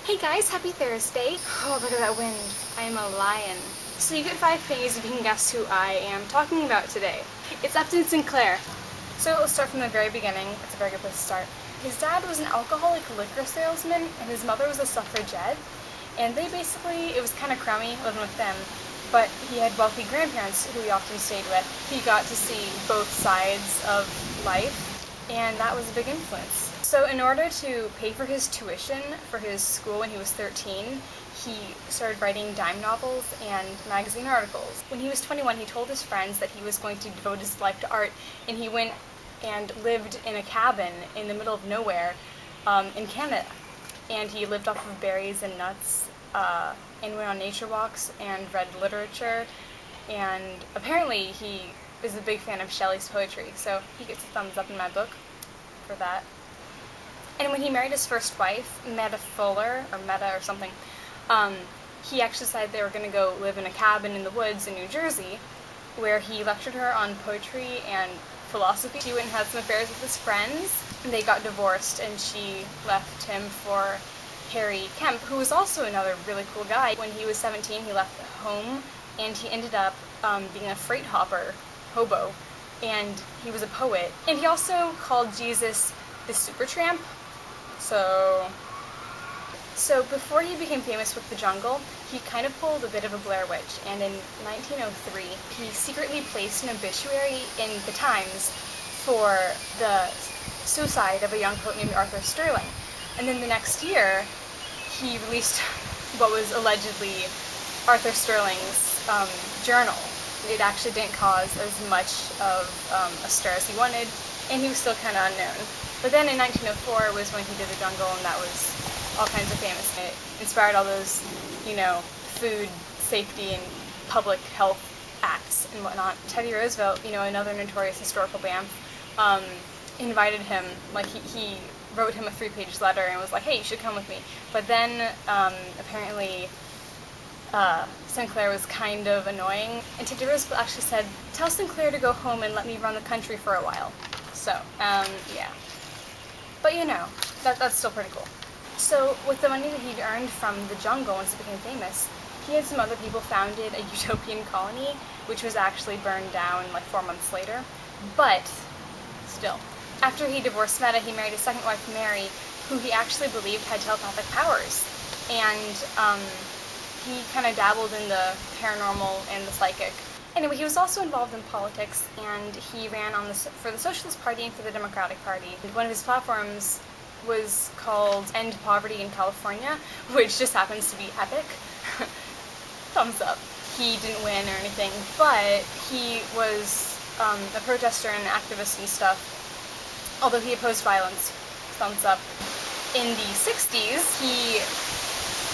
Hey guys, happy Thursday. Oh, look at that wind. I am a lion. So you get 5 pennies if you can guess who I am talking about today. It's Upton Sinclair. So let's start from the very beginning. It's a very good place to start. His dad was an alcoholic liquor salesman, and his mother was a suffragette. And they basically, it was kind of crummy living with them, but he had wealthy grandparents who he often stayed with. He got to see both sides of life, and that was a big influence. So in order to pay for his tuition for his school when he was 13, he started writing dime novels and magazine articles. When he was 21, he told his friends that he was going to devote his life to art, and he went and lived in a cabin in the middle of nowhere in Canada. And he lived off of berries and nuts, and went on nature walks and read literature, and apparently he is a big fan of Shelley's poetry, so he gets a thumbs up in my book for that. And when he married his first wife, Meta or something, he actually decided they were going to go live in a cabin in the woods in New Jersey, where he lectured her on poetry and philosophy. He went and had some affairs with his friends, and they got divorced, and she left him for Harry Kemp, who was also another really cool guy. When he was 17, he left home, and he ended up being a freight hobo, and he was a poet. And he also called Jesus the Supertramp. So before he became famous with The Jungle, he kind of pulled a bit of a Blair Witch, and in 1903, he secretly placed an obituary in the Times for the suicide of a young poet named Arthur Sterling. And then the next year, he released what was allegedly Arthur Sterling's journal. It actually didn't cause as much of a stir as he wanted, and he was still kind of unknown. But then in 1904 was when he did The Jungle, and that was all kinds of famous. It inspired all those, food safety and public health acts and whatnot. Teddy Roosevelt, another notorious historical bamf, invited him, he wrote him a 3-page letter and was like, hey, you should come with me. But then apparently Sinclair was kind of annoying, and Teddy Roosevelt actually said, tell Sinclair to go home and let me run the country for a while. So, yeah. But that's still pretty cool. So with the money that he'd earned from The Jungle once he became famous, he and some other people founded a utopian colony, which was actually burned down 4 months later. But still. After he divorced Meta, he married his second wife, Mary, who he actually believed had telepathic powers. And he kind of dabbled in the paranormal and the psychic. Anyway, he was also involved in politics, and he ran for the Socialist Party and for the Democratic Party. And one of his platforms was called End Poverty in California, which just happens to be epic. Thumbs up. He didn't win or anything, but he was a protester and an activist and stuff, although he opposed violence. Thumbs up. In the 60s, he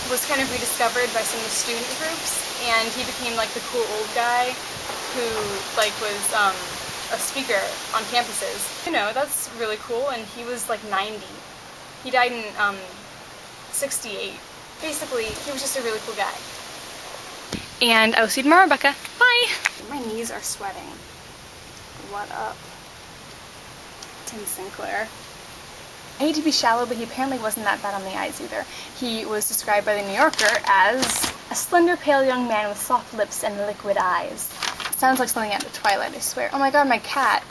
was kind of rediscovered by some of the student groups, and he became the cool old guy who was a speaker on campuses. That's really cool, and he was 90. He died in 68. Basically, he was just a really cool guy. And I will see you tomorrow, Rebecca. Bye! My knees are sweating. What up? Tim Sinclair. I hate to be shallow, but he apparently wasn't that bad on the eyes either. He was described by the New Yorker as a slender, pale young man with soft lips and liquid eyes. Sounds like something out of Twilight, I swear. Oh my god, my cat.